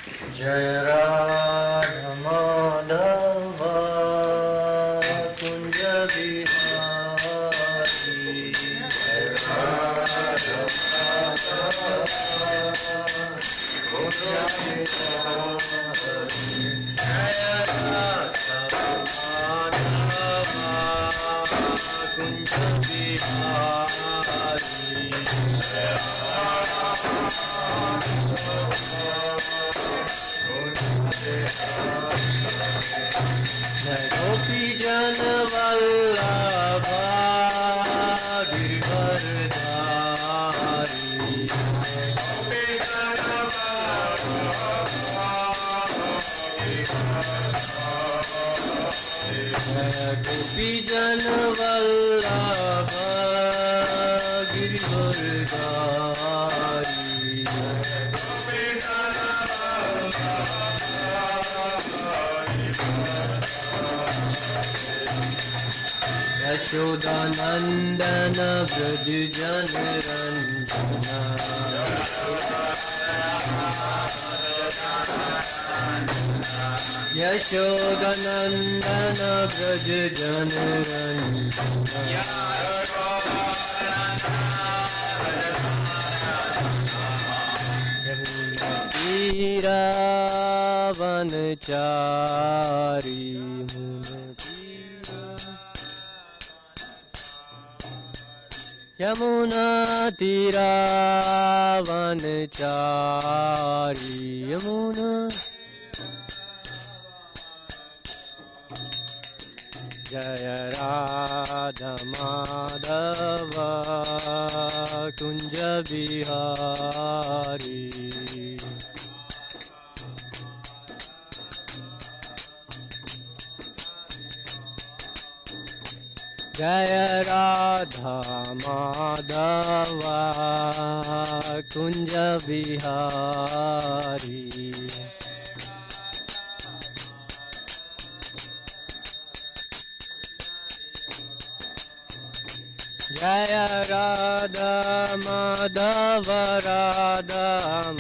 जय राधा माधव कुंज बिहारी जय राधा माधव कुंज बिहारी जय राधा माधव कुंज बिहारी जय राधा जय गोपी जन वल्लभ गिरिवरधारी जय गोपी जन वल्लभ गिरिवरधारी यशोदानंदन ब्रज जन रंजना यशोदानंदन ब्रज जन रंजना वनचारी यमुना तीरा वनचारी यमुना जय राधा माधव कुंज बिहारी जय राधा माधव कुंज बिहारी जय राधा माधव राधा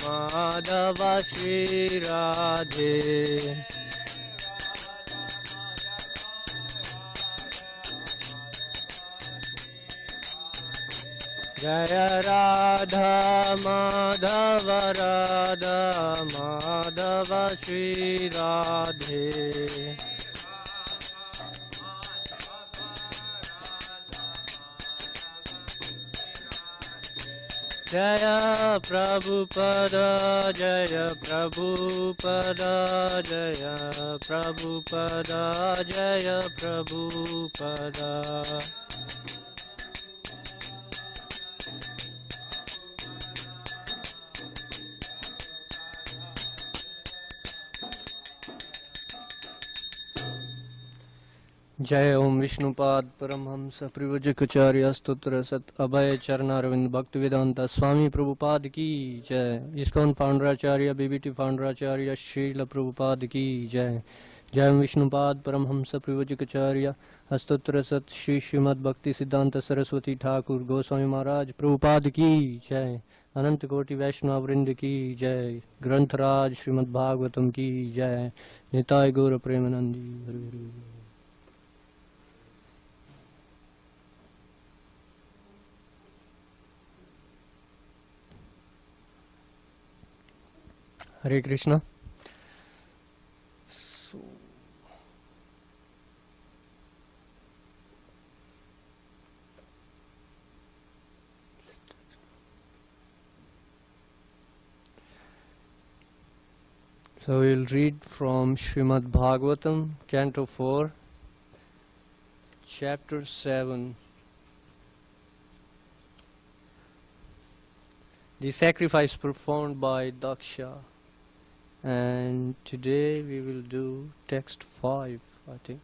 माधव श्री राधे जय राधा माधव राधा माधव श्री राधे जय प्रभुपद जय प्रभुपद जय प्रभुपद जय प्रभुपद जय ओम विष्णुपाद परमहंस परिव्रजकाचार्य स्तोत्र सत अभय चरणारविंद भक्ति वेदांत स्वामी प्रभुपाद की जय। इस्कॉन फाउंडराचार्य बीबीटी फाउंडराचार्य श्रील प्रभुपाद की जय। जय ओम विष्णुपाद परमहंस परिव्रजकाचार्य स्तोत्र सत श्री श्रीमद भक्ति सिद्धांत सरस्वती ठाकुर गोस्वामी महाराज प्रभुपाद की जय। अनंत कोटि वैष्णव वृंद की जय। ग्रंथराज श्रीमद्भागवतम की जय। निताय गौर Premanandi Hari Hari. Hare Krishna. So we'll read from Srimad Bhagavatam, Canto 4, Chapter 7. The sacrifice performed by Daksha. And today we will do text 5, I think.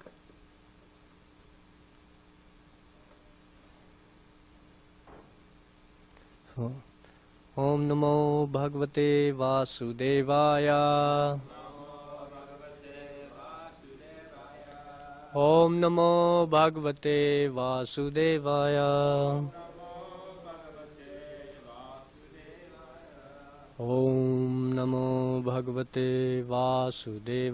So, Om Namo Bhagavate Vasudevaya. Om Namo Bhagavate Vasudevaya. Om Namo Bhagavate Vasudevaya.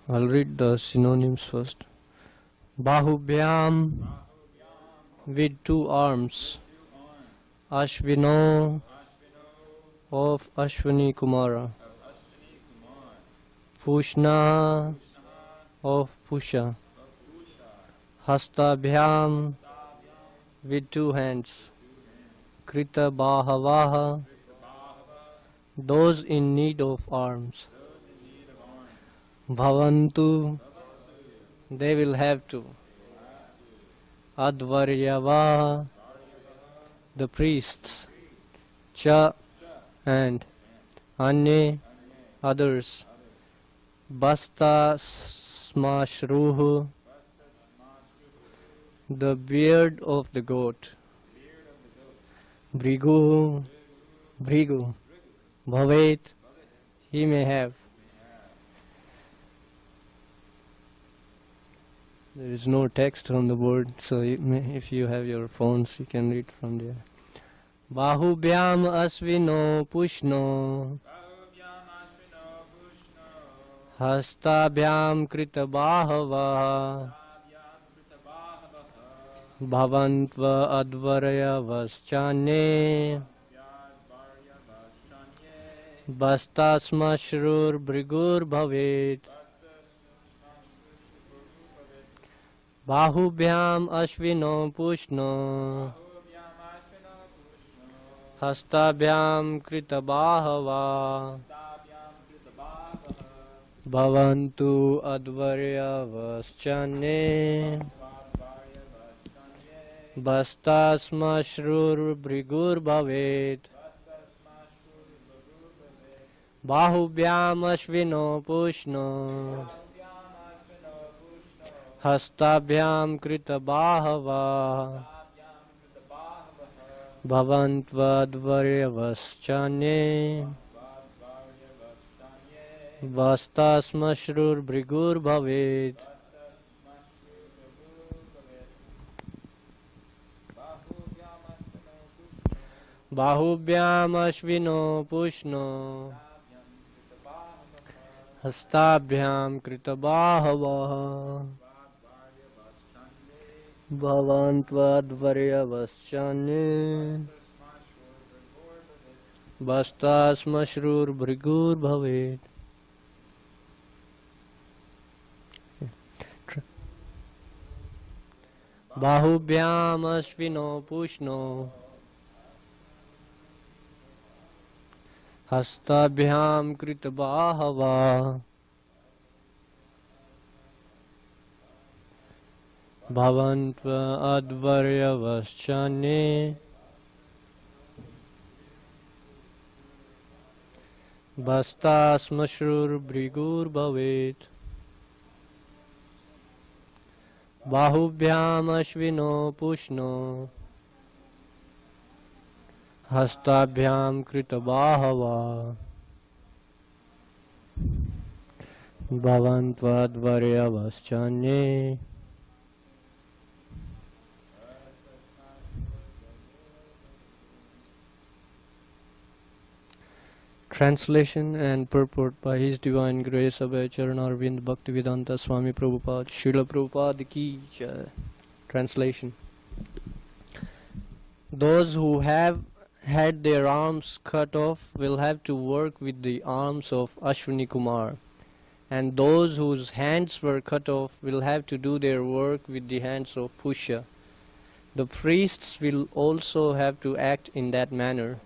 I'll read the synonyms first. Bahubhyam, with two arms. Ashvino, of Ashwani Kumara. Pushna, of Pusha. Hastabhyam, with two hands. Krita Bahavaha, those in need of arms. Bhavantu, they will have to. Advaryavaha, the priests. Cha, and Anye, others. Basta smashruhu, the beard of the goat. Bhrigu, bhavet, he may have. There is no text on the board, so if you have your phones, you can read from there. Bahubhyam asvino pushno. Hastabhyam krita bahava. Bhavantva advaraya vaschane. Bastasma shrur brigur bhavet. Bahubhyam ashvino pushno. Hastabhyam krita bahava. Bhavantu advarya vaschane. Bastasma shrur brigur bhavet. Bahubhyam ashvino pushno. Hastabhyam krita bahava. Bhavantva dvarya vaschane. Vastasma shrur brigur bhavet. Bahubhyam ashvino pushno. Hastabhyam krita bahava. Bhavantva dvarya vaschane. Bastasma shrur brigur bhavet. Bahubhyam ashvino pushno. Hastabhyam krita bahava. Bhavantva advarya vaschane. Bastasma shrur brigur bhavet. Bahubhyam ashvino pushno. Hastabhyam krita bahava. Bhavantva advarya vaschane. Translation and purport by His Divine Grace Abhay Charanarvind Bhaktivedanta Swami Prabhupada Srila Prabhupada Ki Jai. Translation. Those who have had their arms cut off will have to work with the arms of Ashwani Kumar, and those whose hands were cut off will have to do their work with the hands of Pusha. The priests will also have to act in that manner.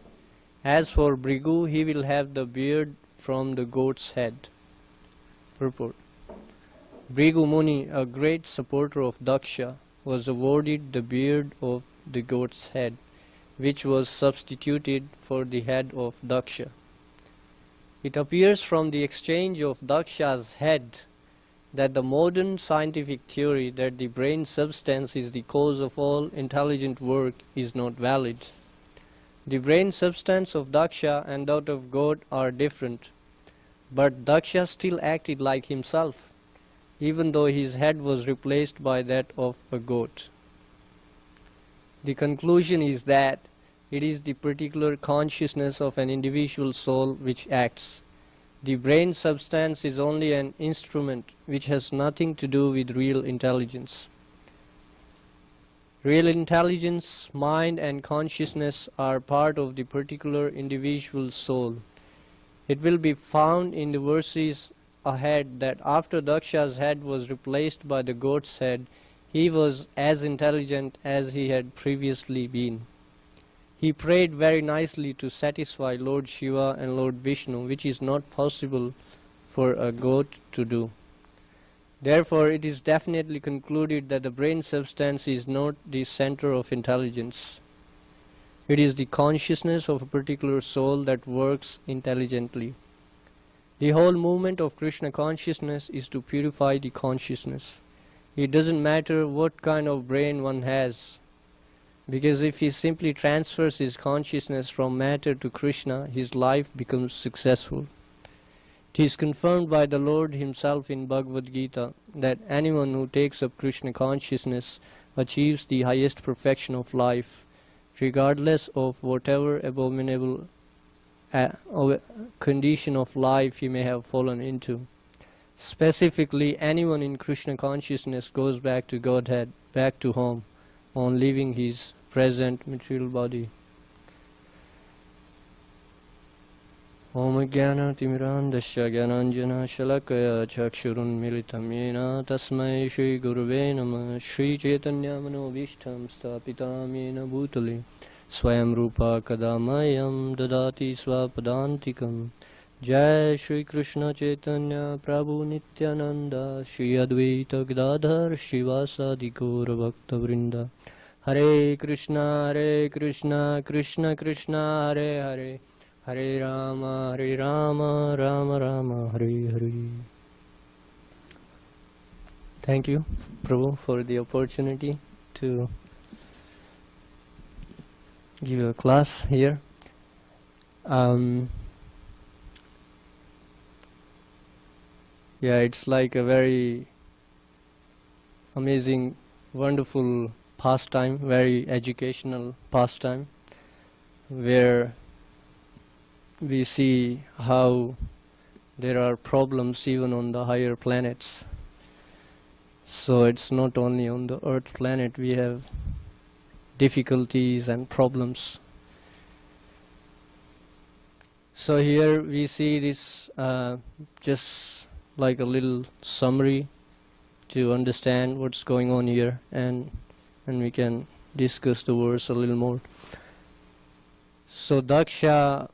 As for Bhrigu, he will have the beard from the goat's head. Purport. Bhrigu Muni, a great supporter of Daksha, was awarded the beard of the goat's head, which was substituted for the head of Daksha. It appears from the exchange of Daksha's head that the modern scientific theory that the brain substance is the cause of all intelligent work is not valid. The brain substance of Daksha and that of God are different, but Daksha still acted like himself. even though his head was replaced by that of a goat. The conclusion is that it is the particular consciousness of an individual soul which acts. The brain substance is only an instrument which has nothing to do with real intelligence. Real intelligence, mind and consciousness are part of the particular individual soul. It will be found in the verses ahead that after Daksha's head was replaced by the goat's head, he was as intelligent as he had previously been. He prayed very nicely to satisfy Lord Shiva and Lord Vishnu, which is not possible for a goat to do. Therefore, it is definitely concluded that the brain substance is not the center of intelligence. It is the consciousness of a particular soul that works intelligently. The whole movement of Krishna consciousness is to purify the consciousness. It doesn't matter what kind of brain one has, because if he simply transfers his consciousness from matter to Krishna, his life becomes successful. It is confirmed by the Lord himself in Bhagavad Gita that anyone who takes up Krishna consciousness achieves the highest perfection of life, regardless of whatever abominable condition of life he may have fallen into. Specifically, anyone in Krishna consciousness goes back to Godhead, back to home, on leaving his present material body. Om Jnana Timirandasya Jnananjana Shalakaya Chakshurun Militam Yena Tasmai Shri Gurave Namah Shri Chaitanya Manovishtam Stapitam Yena Bhutale Swayam Rupa Kadamayam Dadati Swapadantikam Jai Shri Krishna Chaitanya Prabhu Nityananda Shri Advaita Gadadhar Shivasadi Gaura Bhakta Vrinda Hare Krishna Krishna Krishna Hare Hare Hare Rama Rama Rama Hare Hare. Thank you, Prabhu, for the opportunity to give a class here. Yeah, it's like a very amazing, wonderful pastime, very educational pastime, where we see how there are problems even on the higher planets. So it's not only on the Earth planet we have difficulties and problems. So here we see this just like a little summary to understand what's going on here, and we can discuss the verse a little more. So Daksha,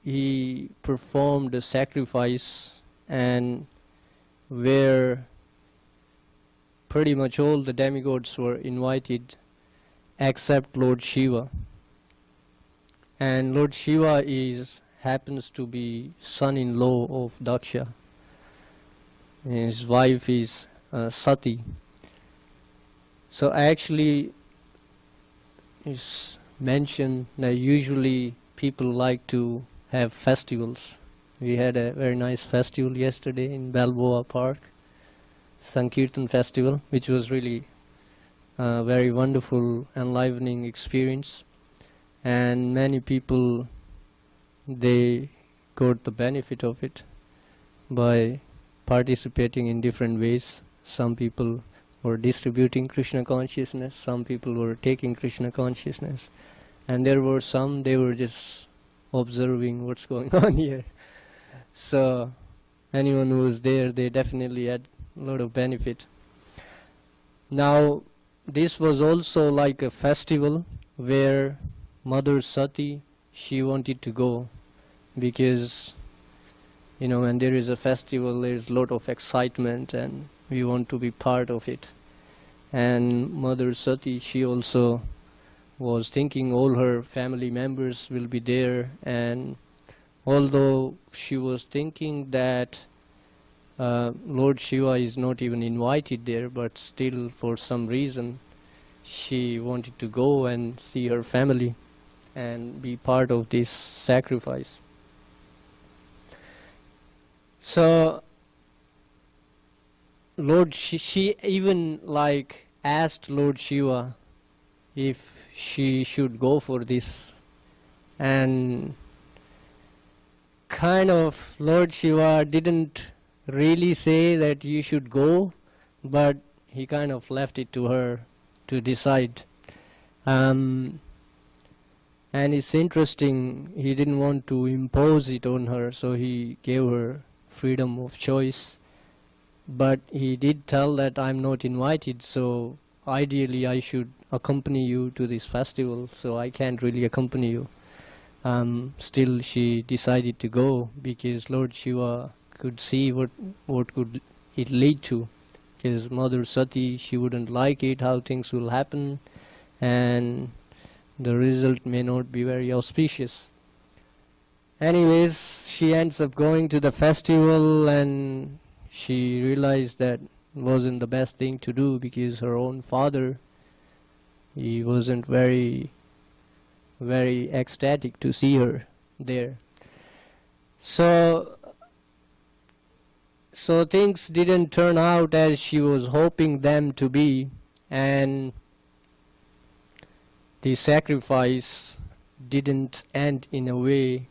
he performed a sacrifice, and where pretty much all the demigods were invited except Lord Shiva. And Lord Shiva happens to be son-in-law of Daksha. His wife is Sati. So actually it's mentioned that usually people like to have festivals. We had a very nice festival yesterday in Balboa Park, Sankirtan festival, which was really a very wonderful, enlivening experience. And many people, they got the benefit of it by participating in different ways. Some people were distributing Krishna consciousness, some people were taking Krishna consciousness, and there were some, they were just observing what's going on here. So anyone who was there, they definitely had a lot of benefit. Now this was also like a festival where Mother Sati, she wanted to go, because when there is a festival, there is a lot of excitement and we want to be part of it. And Mother Sati, she also was thinking all her family members will be there, and although she was thinking that Lord Shiva is not even invited there, but still for some reason she wanted to go and see her family and be part of this sacrifice. she even like asked Lord Shiva if she should go for this, and kind of Lord Shiva didn't really say that you should go, but he kind of left it to her to decide. And it's interesting, he didn't want to impose it on her, so he gave her freedom of choice. But he did tell that I'm not invited, so ideally I should accompany you to this festival, so I can't really accompany you. Still she decided to go because Lord Shiva could see what could it lead to. Because Mother Sati, she wouldn't like it, how things will happen, and the result may not be very auspicious. Anyways, she ends up going to the festival, and she realized that wasn't the best thing to do because her own father, he wasn't very ecstatic to see her there. So things didn't turn out as she was hoping them to be, and the sacrifice didn't end in a way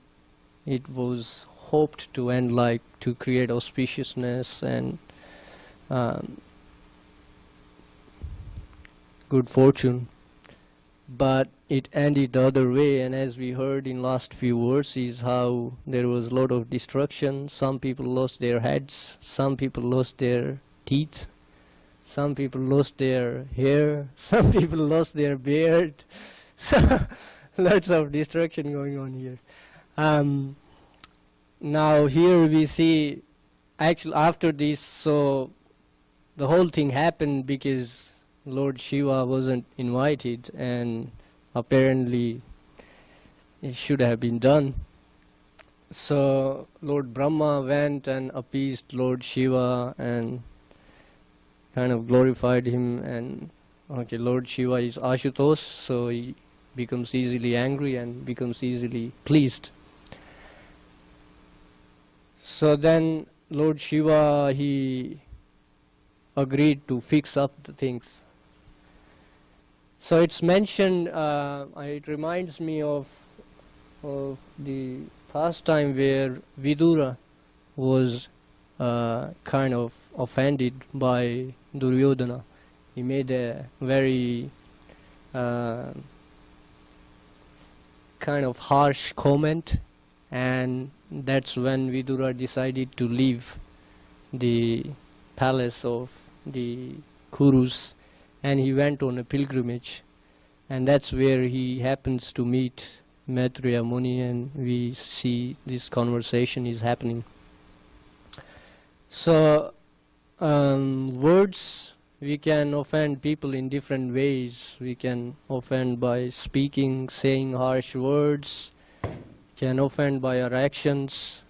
it was hoped to end, like to create auspiciousness and good fortune. But it ended the other way, and as we heard in last few verses, how there was a lot of destruction. Some people lost their heads, some people lost their teeth, some people lost their hair, some people lost their beard. So lots of destruction going on here. Now here we see, actually after this, so the whole thing happened because Lord Shiva wasn't invited, and apparently it should have been done. So Lord Brahma went and appeased Lord Shiva and kind of glorified him, and okay, Lord Shiva is Ashutosh, so he becomes easily angry and becomes easily pleased. So then Lord Shiva, he agreed to fix up the things. So it's mentioned, it reminds me of the past time where Vidura was kind of offended by Duryodhana. He made a very kind of harsh comment, and that's when Vidura decided to leave the palace of the Kurus, and he went on a pilgrimage, and that's where he happens to meet Maitreya Muni, and we see this conversation is happening. So words, we can offend people in different ways. We can offend by speaking, saying harsh words, can offend by our actions,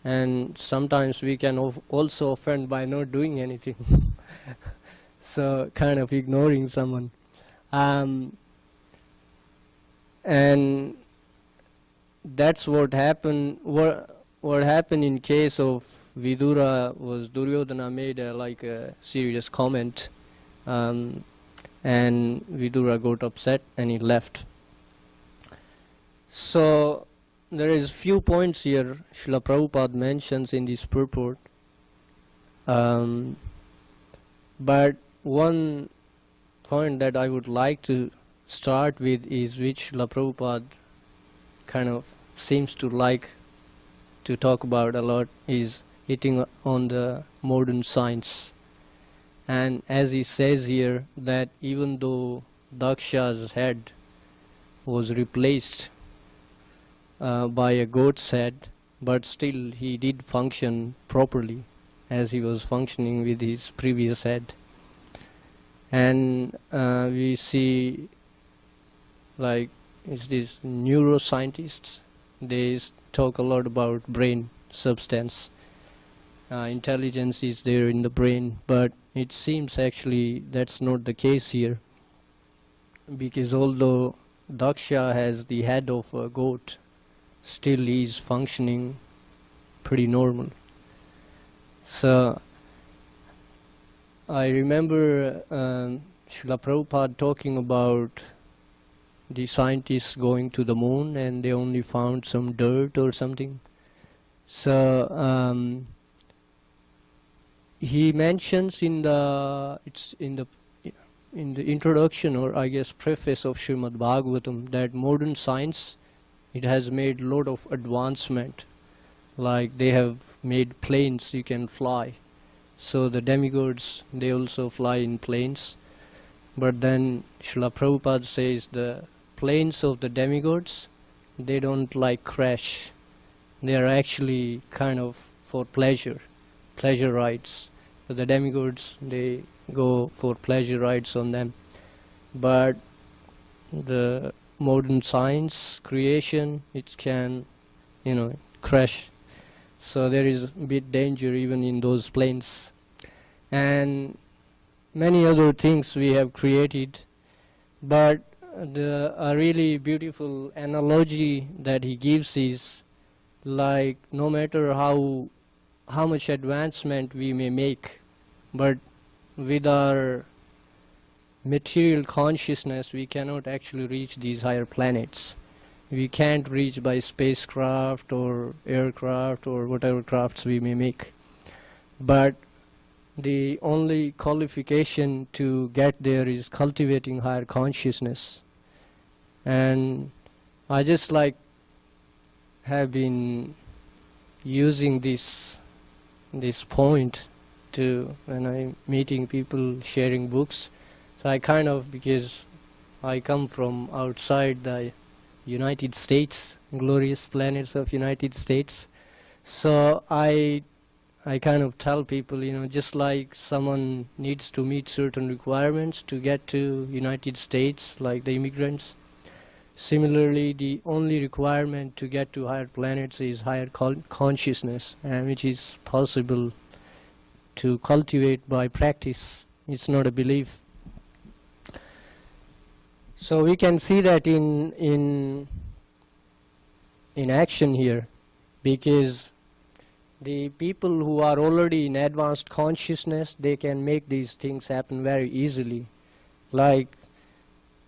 and sometimes we can also offend by not doing anything. So kind of ignoring someone. And that's what happened. What happened in case of Vidura was Duryodhana made a serious comment, and Vidura got upset and he left. So there is few points here Srila Prabhupada mentions in this purport, but one point that I would like to start with is which Srila Prabhupada kind of seems to like to talk about a lot, is hitting on the modern science. And as he says here, that even though Daksha's head was replaced by a goat's head, but still he did function properly as he was functioning with his previous head. And we see, like, it's these neuroscientists, they talk a lot about brain substance. Intelligence is there in the brain, but it seems actually that's not the case here, because although Daksha has the head of a goat, still he is functioning pretty normal. So I remember Srila Prabhupada talking about the scientists going to the moon and they only found some dirt or something. So he mentions in the introduction, or I guess preface of srimadbhagavatam, that modern science, it has made a lot of advancement. Like they have made planes you can fly. So the demigods, they also fly in planes. But then Srila Prabhupada says the planes of the demigods, they don't like crash. They are actually kind of for pleasure rides. So the demigods, they go for pleasure rides on them. But the modern science creation, it can, crash. So there is a bit danger even in those planes. And many other things we have created. But a really beautiful analogy that he gives is like no matter how much advancement we may make, but with our material consciousness we cannot actually reach these higher planets. We can't reach by spacecraft or aircraft or whatever crafts we may make. But the only qualification to get there is cultivating higher consciousness. And I just have been using this point to when I'm meeting people, sharing books. So I kind of, because I come from outside the United States, glorious planets of United States. So I kind of tell people, just like someone needs to meet certain requirements to get to United States, like the immigrants, similarly the only requirement to get to higher planets is higher consciousness, and which is possible to cultivate by practice. It's not a belief. So we can see that in action here, because the people who are already in advanced consciousness, they can make these things happen very easily. Like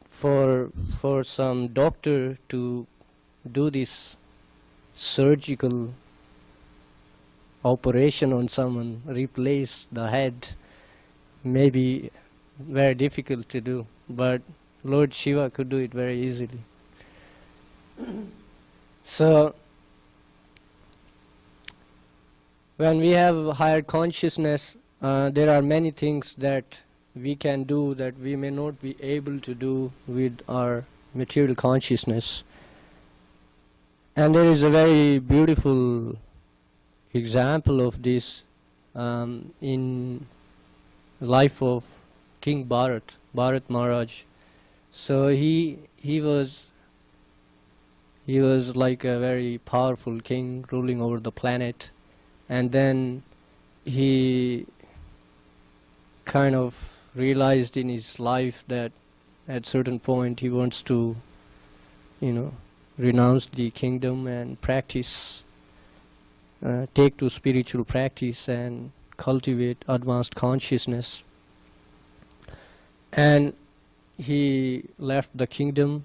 for some doctor to do this surgical operation on someone, replace the head, may be very difficult to do, but Lord Shiva could do it very easily. So when we have higher consciousness, there are many things that we can do that we may not be able to do with our material consciousness. And there is a very beautiful example of this in life of King Bharat Maharaj. So he was like a very powerful king ruling over the planet, and then he kind of realized in his life that at certain point he wants to renounce the kingdom and practice, take to spiritual practice and cultivate advanced consciousness. And he left the kingdom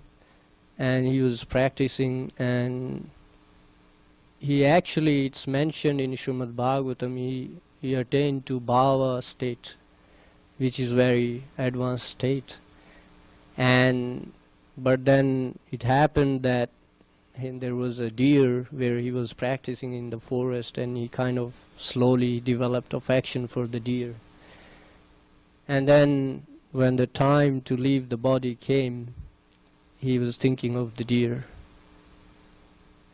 and he was practicing, and he actually, it's mentioned in Srimad Bhagavatam, he attained to bhava state, which is very advanced state. But then it happened that there was a deer where he was practicing in the forest, and he kind of slowly developed affection for the deer. And then when the time to leave the body came, he was thinking of the deer.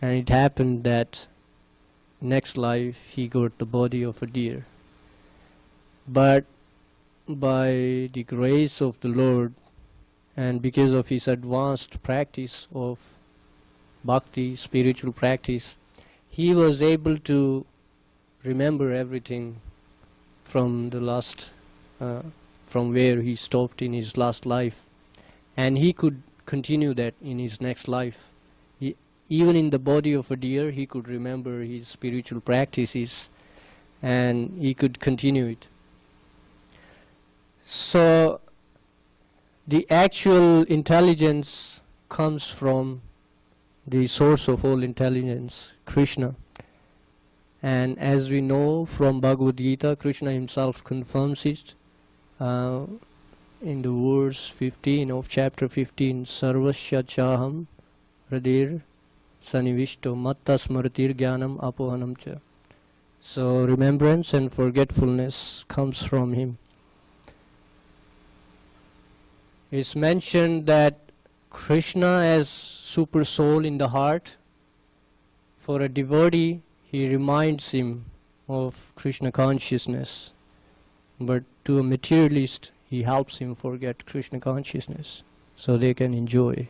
And it happened that next life he got the body of a deer. But by the grace of the Lord, and because of his advanced practice of bhakti, spiritual practice, he was able to remember everything from the last, from where he stopped in his last life, and he could continue that in his next life. Even in the body of a deer, he could remember his spiritual practices, and he could continue it. So the actual intelligence comes from the source of all intelligence, Krishna. And as we know from Bhagavad Gita, Krishna himself confirms it in the verse 15 of chapter 15, Sarvasya Chaham Hridir Sanivishto Matta Smritir Jnanam Apohanam Cha. So remembrance and forgetfulness comes from him. It's mentioned that Krishna as super soul in the heart, for a devotee, he reminds him of Krishna consciousness. But to a materialist, he helps him forget Krishna consciousness, so they can enjoy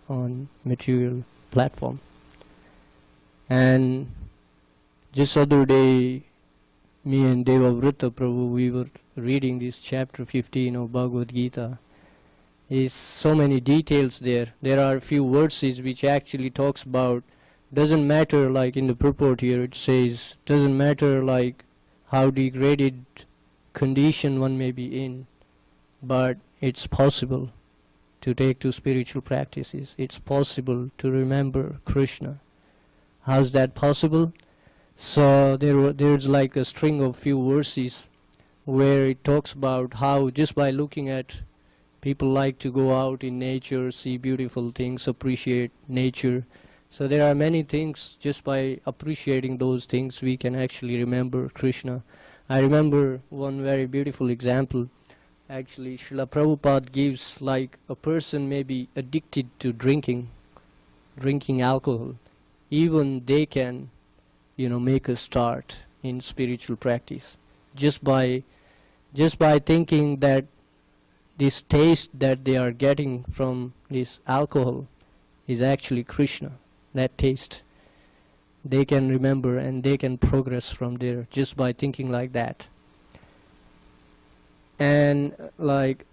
on material platform. And just other day, me and Devavrata Prabhu, we were reading this chapter 15 of Bhagavad Gita. Is so many details there. There are a few verses which actually talks about, doesn't matter, like in the purport here it says, doesn't matter like how degraded condition one may be in, but it's possible to take to spiritual practices. It's possible to remember Krishna. How's that possible? So there's like a string of few verses where it talks about how just by looking at, people like to go out in nature, see beautiful things, appreciate nature. So there are many things, just by appreciating those things we can actually remember Krishna. I remember one very beautiful example. Actually, Srila Prabhupada gives, like a person may be addicted to drinking alcohol. Even they can, make a start in spiritual practice. Just by thinking that this taste that they are getting from this alcohol is actually Krishna, that taste. They can remember and they can progress from there just by thinking like that. And like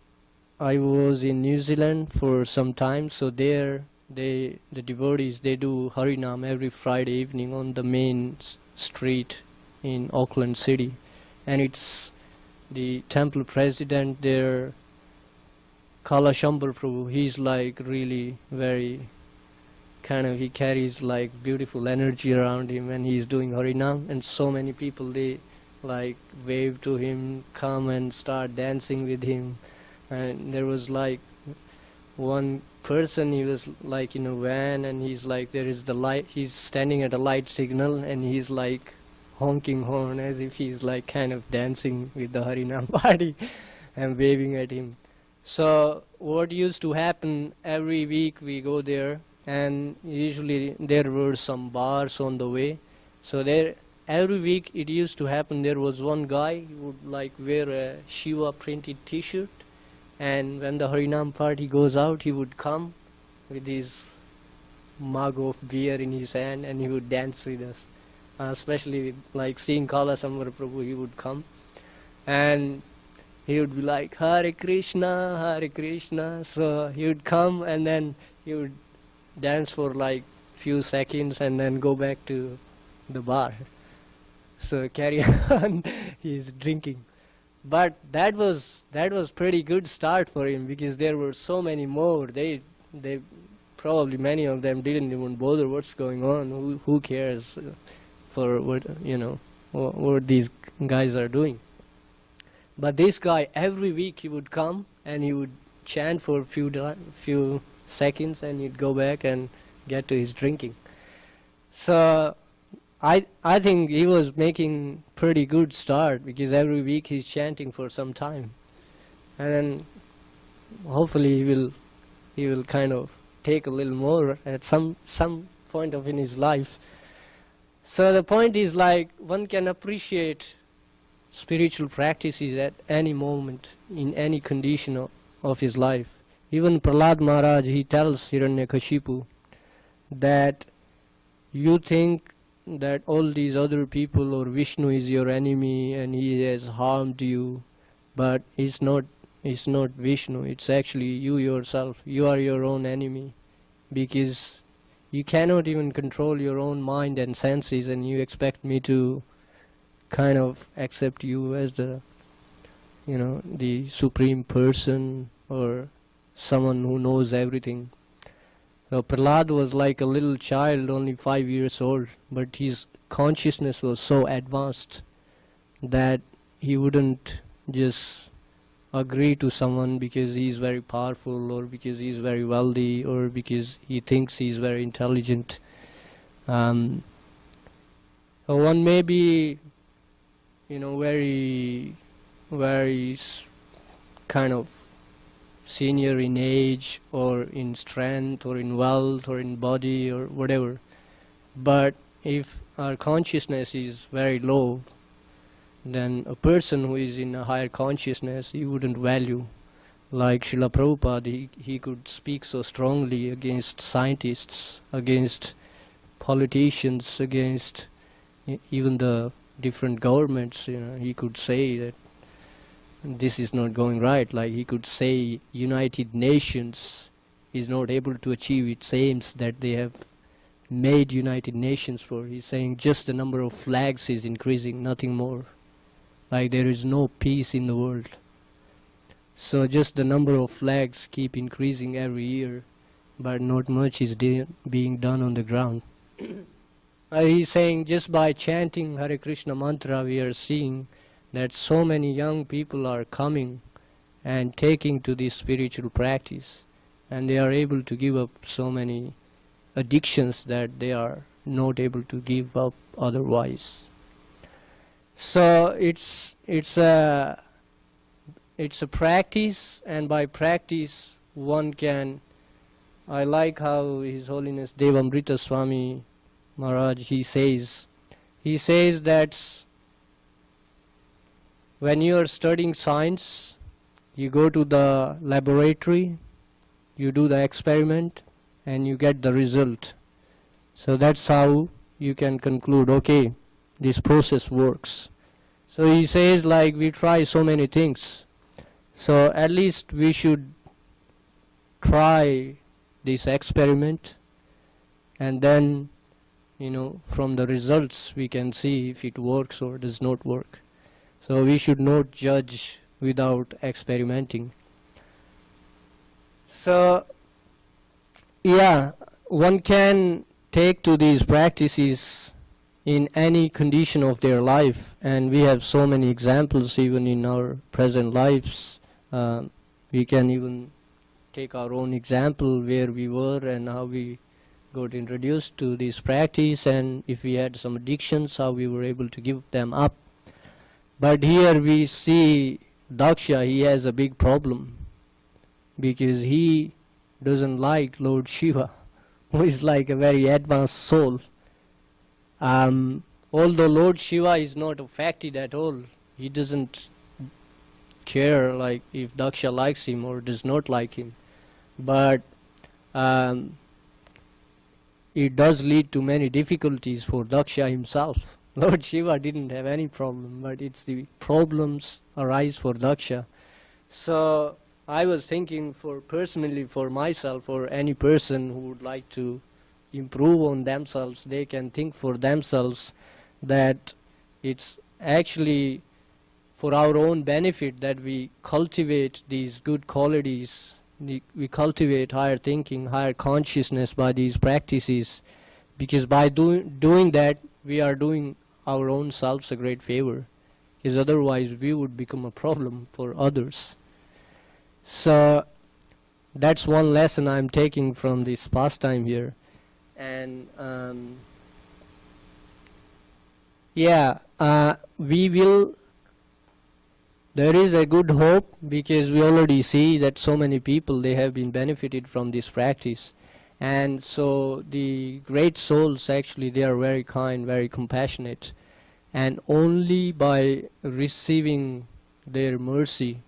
I was in New Zealand for some time, so there the devotees, they do Harinam every Friday evening on the main street in Auckland City. And it's the temple president there, Kala Shambhar Prabhu. He's like really very he carries like beautiful energy around him, and he's doing Harinam, and so many people, they like wave to him, come and start dancing with him. And there was like one person, he was like in a van, and he's like, there is the light, he's standing at a light signal, and he's like honking horn as if he's like kind of dancing with the Harinam party and waving at him. So what used to happen, every week we go there, and usually there were some bars on the way. So there, every week it used to happen, there was one guy who would like wear a Shiva printed t-shirt, and when the Harinam party goes out, he would come with his mug of beer in his hand, and he would dance with us. Especially like seeing Kala Shambhar Prabhu, he would come and he would be like, Hare Krishna, Hare Krishna. So he would come and then he would dance for like few seconds and then go back to the bar. So carry on his drinking. But that was pretty good start for him, because there were so many more. They probably, many of them didn't even bother what's going on. Who cares for what these guys are doing. But this guy, every week he would come and he would chant for a few seconds, and he'd go back and get to his drinking. So I think he was making pretty good start, because every week he's chanting for some time, and then hopefully he will kind of take a little more at some point of in his life. So the point is, like, one can appreciate spiritual practices at any moment, in any condition of his life. Even Prahlad Maharaj, he tells Hiranyakashipu that you think that all these other people or Vishnu is your enemy and he has harmed you, but it's not Vishnu, it's actually you yourself. You are your own enemy, because you cannot even control your own mind and senses, and you expect me to kind of accept you as the the supreme person or someone who knows everything. So Prahlad was like a little child, only 5 years old, but his consciousness was so advanced that he wouldn't just agree to someone because he's very powerful or because he's very wealthy or because he thinks he's very intelligent. One may be, very kind of senior in age or in strength or in wealth or in body or whatever. But if our consciousness is very low, then a person who is in a higher consciousness, he wouldn't value. Like Srila Prabhupada, he could speak so strongly against scientists, against politicians, against even the different governments. He could say that this is not going right. Like he could say United Nations is not able to achieve its aims that they have made United Nations for. He's saying just the number of flags is increasing, nothing more. Like there is no peace in the world. So just the number of flags keep increasing every year, but not much is being done on the ground. He's saying just by chanting Hare Krishna mantra, we are seeing that so many young people are coming and taking to this spiritual practice, and they are able to give up so many addictions that they are not able to give up otherwise. So it's a practice, and by practice one can. I like how His Holiness Devamrita Swami Maharaj he says that when you are studying science, you go to the laboratory, you do the experiment, and you get the result. So that's how you can conclude, okay, this process works. So he says, like, we try so many things. So at least we should try this experiment, and then, from the results we can see if it works or does not work. So we should not judge without experimenting. So, yeah, one can take to these practices in any condition of their life, and we have so many examples even in our present lives. We can even take our own example where we were and how we got introduced to this practice, and if we had some addictions, how we were able to give them up. But here we see Daksha, he has a big problem because he doesn't like Lord Shiva, who is like a very advanced soul. Although Lord Shiva is not affected at all, he doesn't care like if Daksha likes him or does not like him. But it does lead to many difficulties for Daksha himself. Lord Shiva didn't have any problem, but it's the problems arise for Daksha. So I was thinking personally for myself or any person who would like to improve on themselves, they can think for themselves that it's actually for our own benefit that we cultivate these good qualities, we cultivate higher thinking, higher consciousness by these practices, because by doing that we are doing our own selves a great favor, because otherwise we would become a problem for others. So that's one lesson I'm taking from this pastime here. And there is a good hope, because we already see that so many people, they have been benefited from this practice. And so the great souls, actually, they are very kind, very compassionate. And only by receiving their mercy,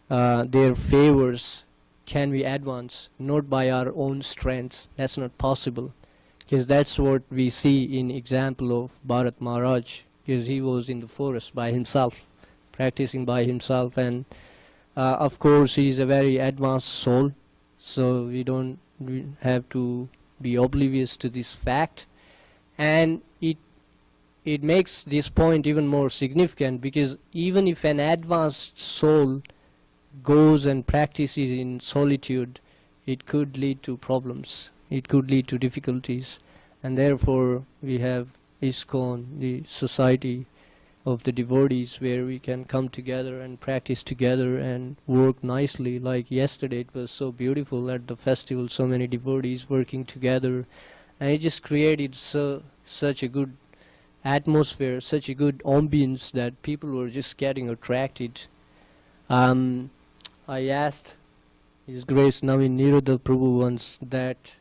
their favors, can we advance, not by our own strengths. That's not possible, because that's what we see in example of Bharat Maharaj, because he was in the forest by himself, practicing by himself, and of course he is a very advanced soul, so we have to be oblivious to this fact. And it makes this point even more significant, because even if an advanced soul goes and practices in solitude, it could lead to problems, it could lead to difficulties, and therefore we have ISKCON, the society of the devotees, where we can come together and practice together and work nicely. Like yesterday, it was so beautiful at the festival, so many devotees working together, and it just created such a good atmosphere, such a good ambience that people were just getting attracted. I asked His Grace Navin Niruddha Prabhu once that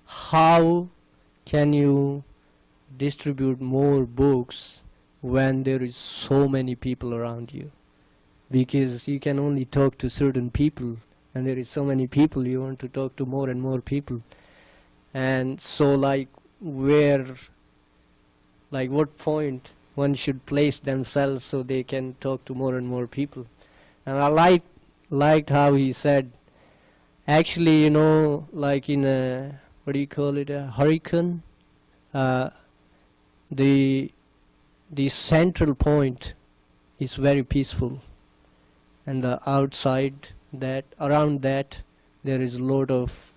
how can you distribute more books when there is so many people around you? Because you can only talk to certain people, and there is so many people, you want to talk to more and more people. And so like what point one should place themselves so they can talk to more and more people. And I liked how he said, actually, you know, like in a, what do you call it, a hurricane, the central point is very peaceful, and the outside, that around that, there is a lot of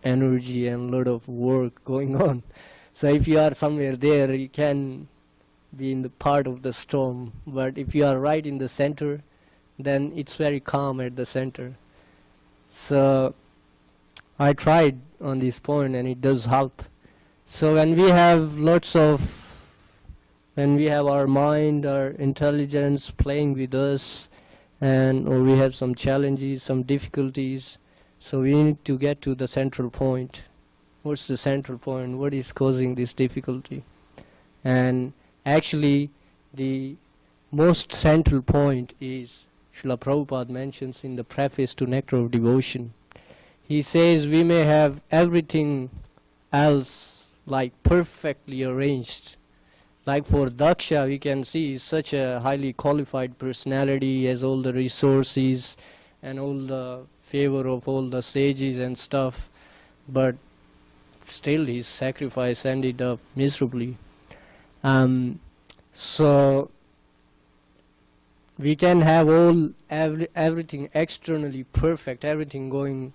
energy and lot of work going on. So if you are somewhere there, you can be in the part of the storm, but if you are right in the center, then it's very calm at the center. So I tried on this point, and it does help. So when we have when we have our mind, our intelligence playing with us, or we have some challenges, some difficulties, so we need to get to the central point. What's the central point? What is causing this difficulty? And actually, the most central point is, Srila Prabhupada mentions in the preface to Nectar of Devotion. He says we may have everything else like perfectly arranged. Like for Daksha, we can see he's such a highly qualified personality, he has all the resources and all the favor of all the sages and stuff, but still his sacrifice ended up miserably. So we can have everything externally perfect, everything going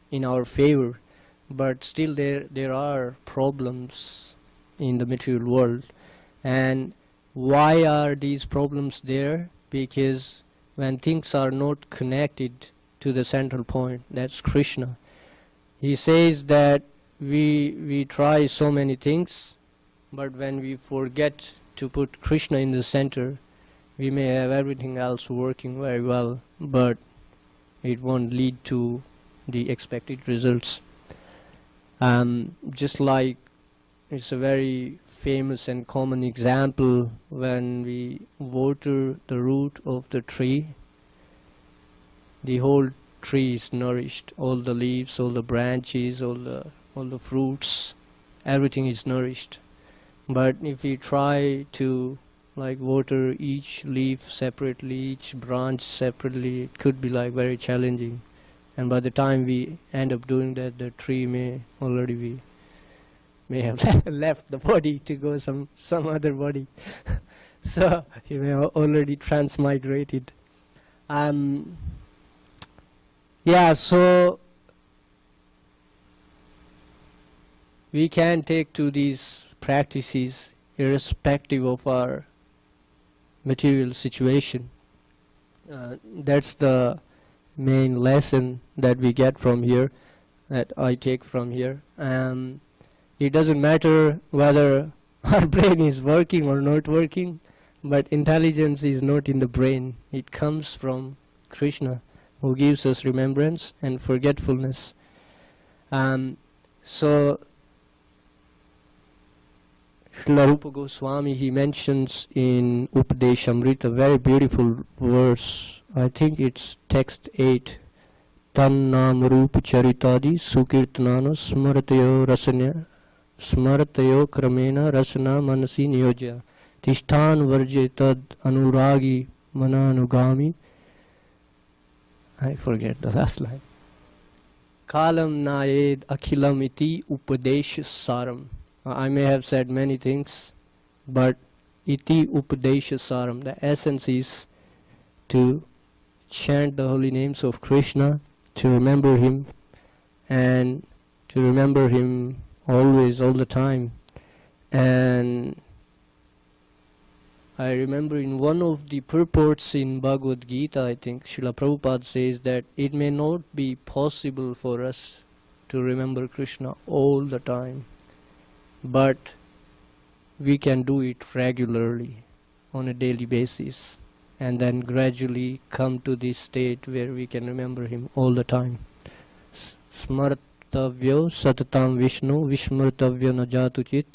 in our favor, but still there are problems in the material world. And why are these problems there? Because when things are not connected to the central point, that's Krishna. He says that we try so many things, but when we forget to put Krishna in the center, we may have everything else working very well, but it won't lead to the expected results. Just like it's a very famous and common example, when we water the root of the tree, the whole tree is nourished, all the leaves, all the branches, all the fruits, everything is nourished. But if we try to like water each leaf separately, each branch separately, it could be like very challenging. And by the time we end up doing that, the tree may have left the body to go some other body. So he may have already transmigrated. So we can take to these practices irrespective of our material situation. That's the main lesson that we get from here, that I take from here. It doesn't matter whether our brain is working or not working, but intelligence is not in the brain. It comes from Krishna, who gives us remembrance and forgetfulness. So Srila Rupa Goswami, he mentions in Upadeshamrita a very beautiful verse. I think it's text 8. Tan nam rupa charitadi sukirtanano smaratayo kramena rasana manasi niyojya tishtan varje tad anuragi mananugami. I forget the last line. Kalam nayed akhilam iti upadesh saram. I may have said many things, but iti upadesha saram, the essence is to chant the holy names of Krishna, to remember him, and to remember him always, all the time. And I remember in one of the purports in Bhagavad Gita, I think, Srila Prabhupada says that it may not be possible for us to remember Krishna all the time, but we can do it regularly on a daily basis, and then gradually come to this state where we can remember him all the time. Smartavyo satatam Vishnu vishmartavyo na jatuchit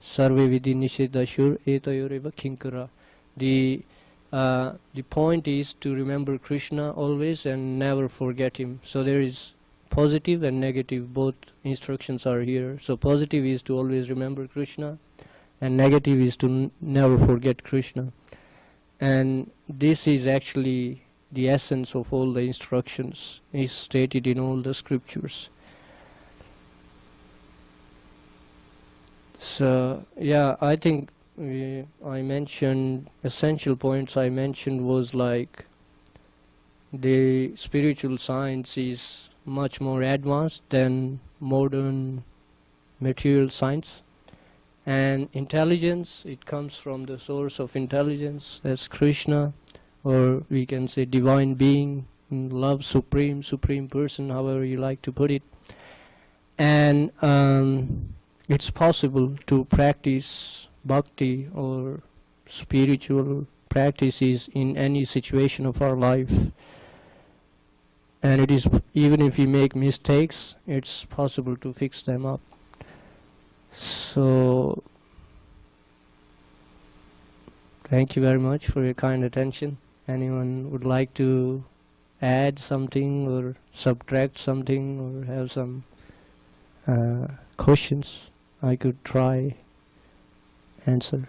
sarve vidhi nishedashur etayoreva kinkara. The point is to remember Krishna always and never forget him. So there is positive and negative, both instructions are here. So positive is to always remember Krishna, and negative is to never forget Krishna. And this is actually the essence of all the instructions, is stated in all the scriptures. So yeah, I think I mentioned essential points. I mentioned was like the spiritual science is much more advanced than modern material science, and intelligence, it comes from the source of intelligence as Krishna, or we can say divine being, love, supreme person, however you like to put it. And it's possible to practice bhakti or spiritual practices in any situation of our life, and it is, even if we make mistakes, it's possible to fix them up. So thank you very much for your kind attention. Anyone would like to add something or subtract something or have some questions, I could try answer.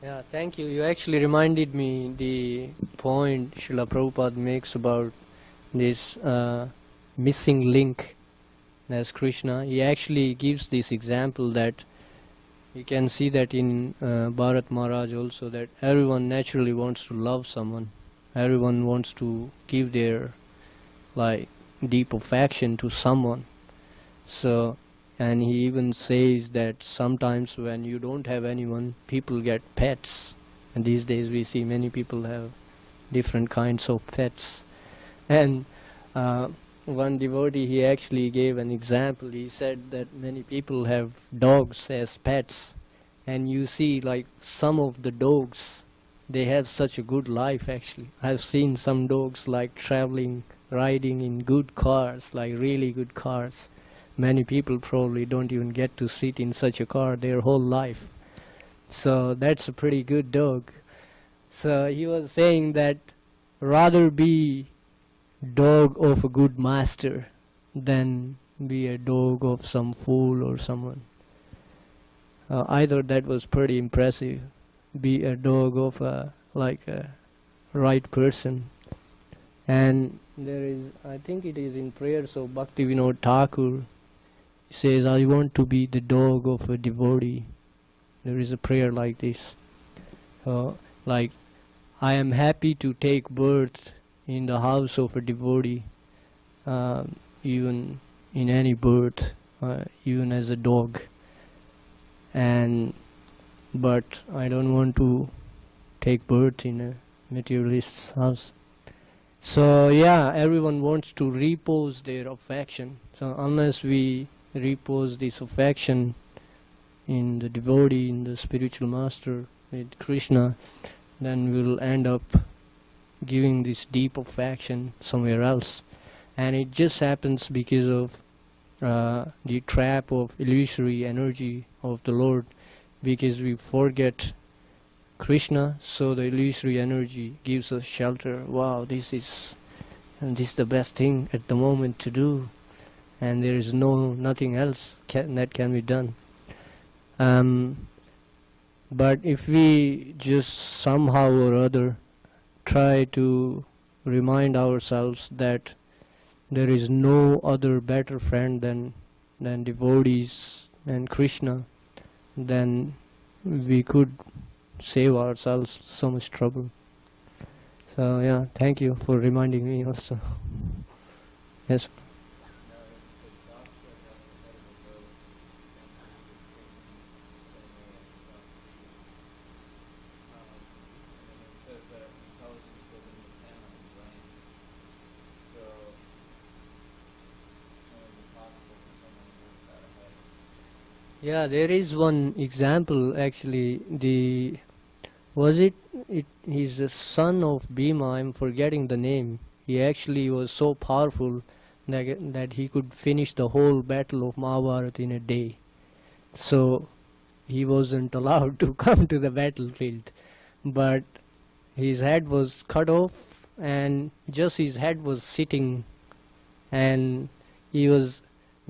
Yeah, thank you. You actually reminded me the point Srila Prabhupada makes about this missing link as Krishna. He actually gives this example that you can see that in Bharat Maharaj also, that everyone naturally wants to love someone. Everyone wants to give their deep affection to someone. So, and he even says that sometimes when you don't have anyone, people get pets. And these days we see many people have different kinds of pets. And one devotee, he actually gave an example. He said that many people have dogs as pets. And you see some of the dogs, they have such a good life actually. I've seen some dogs traveling, riding in good cars, really good cars. Many people probably don't even get to sit in such a car their whole life. So that's a pretty good dog. So he was saying that rather be dog of a good master than be a dog of some fool or someone. I thought that was pretty impressive. Be a dog of a right person. And there is, I think it is in prayers of Bhakti Vinod Thakur, he says, I want to be the dog of a devotee. There is a prayer like this. Like, I am happy to take birth in the house of a devotee, even in any birth, even as a dog. But I don't want to take birth in a materialist's house. So yeah, everyone wants to repose their affection. So unless we repose this affection in the devotee, in the spiritual master, with Krishna, then we'll end up giving this deep affection somewhere else. And it just happens because of the trap of illusory energy of the Lord, because we forget Krishna, so the illusory energy gives us shelter. Wow, this is the best thing at the moment to do, and there is nothing else that can be done. But if we just somehow or other try to remind ourselves that there is no other better friend than devotees and Krishna, then we could save ourselves so much trouble. So yeah, thank you for reminding me also. Yes. Yeah, there is one example actually. He's the son of Bhima, I'm forgetting the name. He actually was so powerful that he could finish the whole battle of Mahabharata in a day. So he wasn't allowed to come to the battlefield. But his head was cut off, and just his head was sitting, and he was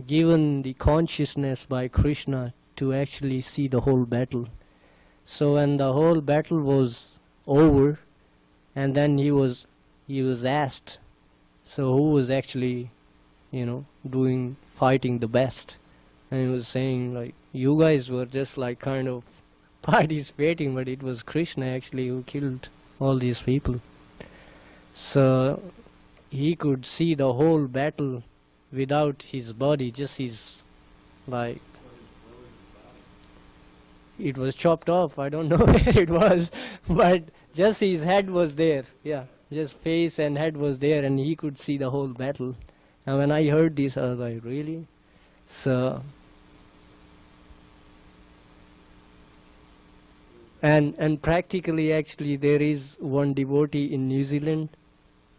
given the consciousness by Krishna to actually see the whole battle. So when the whole battle was over, and then he was asked, so who was actually, fighting the best? And he was saying, like, you guys were just like kind of participating, but it was Krishna actually who killed all these people. So he could see the whole battle without his body, just his, like, it was chopped off, I don't know where it was, but just his head was there, yeah, just face and head was there, and he could see the whole battle. And when I heard this, I was like, really? So, and practically actually there is one devotee in New Zealand,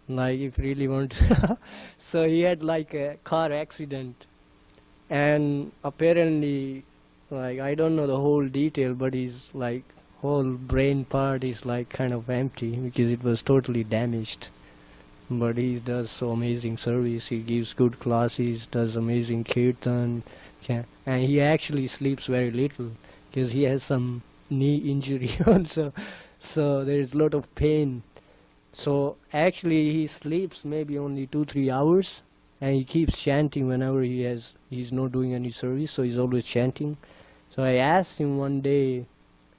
like if really want to so he had like a car accident, and apparently, like, I don't know the whole detail, but his like whole brain part is like kind of empty because it was totally damaged. But he does so amazing service, he gives good classes, does amazing kirtan, and he actually sleeps very little because he has some knee injury also, so there is a lot of pain. So actually he sleeps maybe only 2-3 hours, and he keeps chanting whenever he's not doing any service, so he's always chanting. So I asked him one day,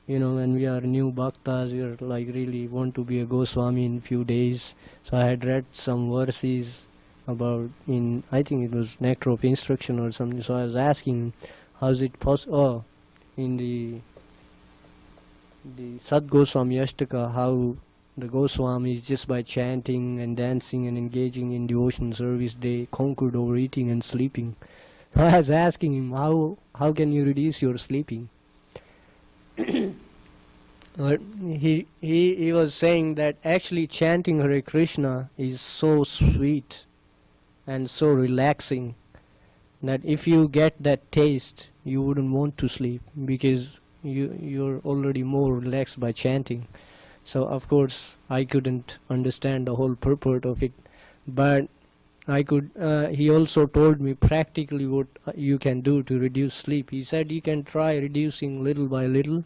when we are new bhaktas, we are like really want to be a Goswami in few days. So I had read some verses about I think it was Nectar of Instruction or something. So I was asking him, how is it possible? In the Sad Goswami Ashtaka, how the Goswamis, just by chanting and dancing and engaging in devotional service, they conquered overeating and sleeping. So I was asking him, how can you reduce your sleeping? But he was saying that actually chanting Hare Krishna is so sweet and so relaxing that if you get that taste, you wouldn't want to sleep because you're already more relaxed by chanting. So of course I couldn't understand the whole purport of it, But I could, he also told me practically what you can do to reduce sleep. He said you can try reducing little by little,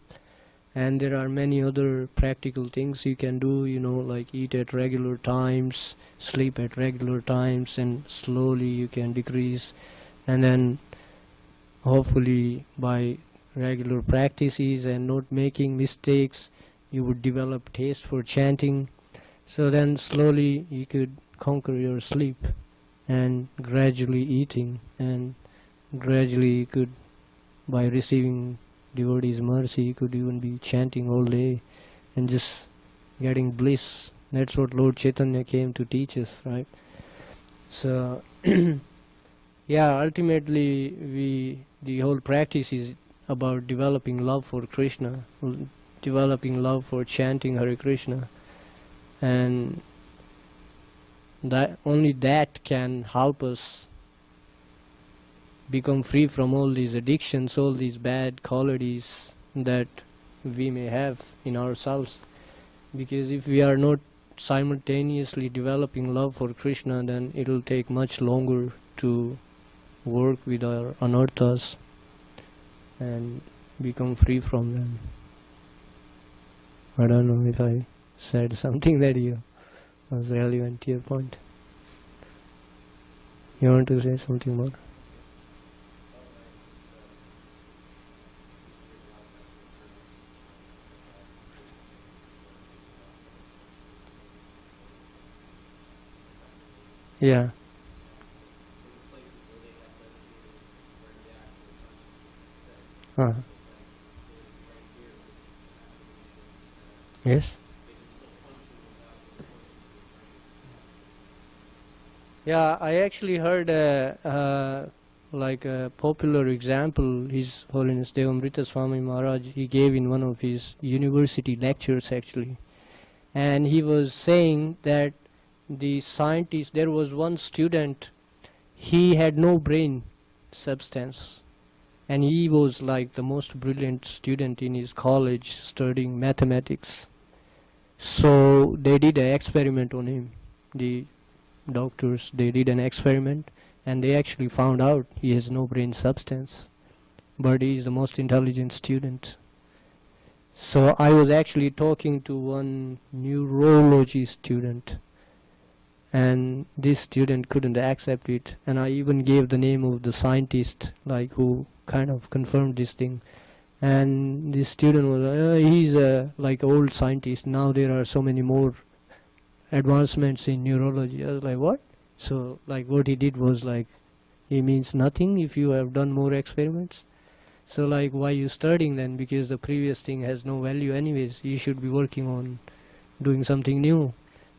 and there are many other practical things you can do, like eat at regular times, sleep at regular times, and slowly you can decrease. And then hopefully by regular practices and not making mistakes, you would develop taste for chanting. So then slowly you could conquer your sleep, and gradually eating, and gradually you could, by receiving devotees' mercy, you could even be chanting all day and just getting bliss. That's what Lord Chaitanya came to teach us, right? So yeah, ultimately the whole practice is about developing love for Krishna, developing love for chanting Hare Krishna, and that only that can help us become free from all these addictions, all these bad qualities that we may have in ourselves. Because if we are not simultaneously developing love for Krishna, then it will take much longer to work with our anarthas and become free from them. I don't know if I said something that was relevant to your point. You want to say something more? Yeah. Uh-huh. Yes. Yeah, I actually heard like a popular example His Holiness Devamrita Swami Maharaj he gave in one of his university lectures actually, and he was saying that the scientist, there was one student, he had no brain substance, and he was like the most brilliant student in his college studying mathematics. So they did an experiment on him. The doctors, they did an experiment, and they actually found out he has no brain substance, but he is the most intelligent student. So I was actually talking to one neurology student, and this student couldn't accept it, and I even gave the name of the scientist like who kind of confirmed this thing, and this student was he's a like old scientist, now there are so many more advancements in neurology. I was like, what? So like what he did was like, he means nothing if you have done more experiments. So like, why you studying then? Because the previous thing has no value anyways. You should be working on doing something new,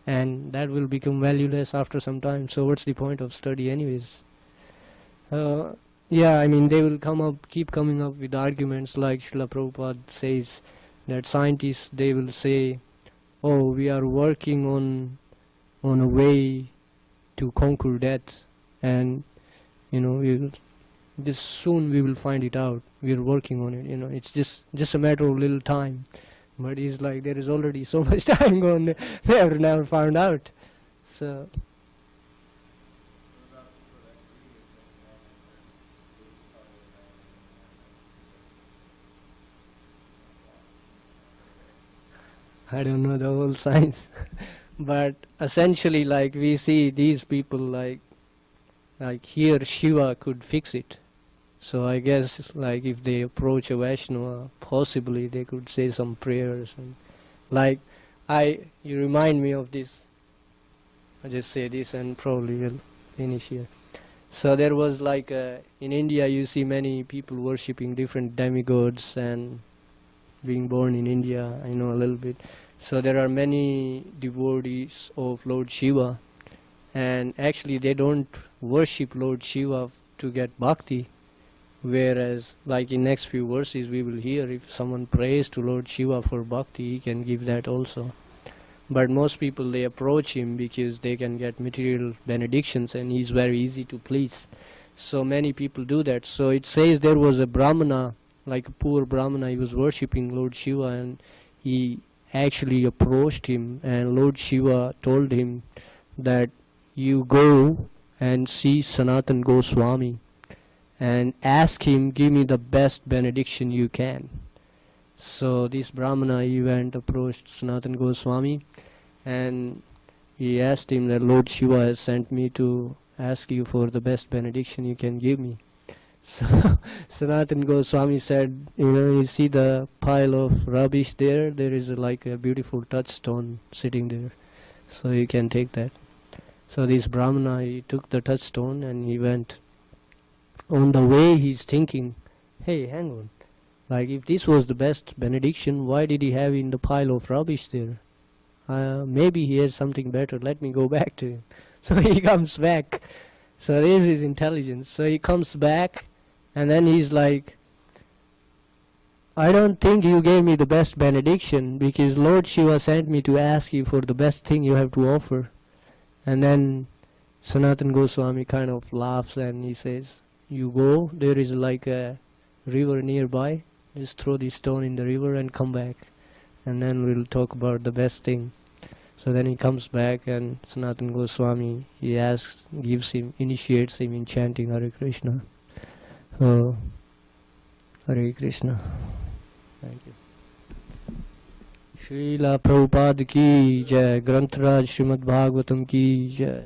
and that will become valueless after some time. So what's the point of study anyways? Yeah, I mean, they will keep coming up with arguments like Srila Prabhupada says that scientists, they will say, oh, we are working on a way to conquer death, and just soon we will find it out. We are working on it. It's just a matter of little time. But it's like there is already so much time gone. They have never found out. So. I don't know the whole science, but essentially, like we see these people, like here Shiva could fix it. So I guess, like if they approach a Vaishnava, possibly they could say some prayers, and like you remind me of this. I just say this and probably will finish here. So there was like in India, you see many people worshipping different demigods, and being born in India, I know a little bit. So there are many devotees of Lord Shiva, and actually they don't worship Lord Shiva to get bhakti, whereas like in next few verses we will hear if someone prays to Lord Shiva for bhakti, he can give that also. But most people, they approach him because they can get material benedictions, and he's very easy to please. So many people do that. So it says there was a Brahmana, like a poor Brahmana, he was worshipping Lord Shiva, and he actually approached him, and Lord Shiva told him that you go and see Sanatan Goswami and ask him, give me the best benediction you can. So this Brahmana, he went, approached Sanatan Goswami, and he asked him that Lord Shiva has sent me to ask you for the best benediction you can give me. So Sanatan Goswami said, you see the pile of rubbish there? There is like a beautiful touchstone sitting there. So you can take that. So this Brahmana, he took the touchstone and he went. On the way he's thinking, hey, hang on. Like if this was the best benediction, why did he have in the pile of rubbish there? Maybe he has something better. Let me go back to him. So he comes back. So this is intelligence. So he comes back and then he's like, I don't think you gave me the best benediction because Lord Shiva sent me to ask you for the best thing you have to offer. And then Sanatan Goswami kind of laughs and he says, you go, there is like a river nearby, just throw the stone in the river and come back. And then we'll talk about the best thing. So then he comes back and Sanatan Goswami, he asks, gives him, initiates him in chanting Hare Krishna. Oh, Hare Krishna. Thank you. Srila Prabhupada ki jai, Grantaraj Srimad Bhagavatam ki jai.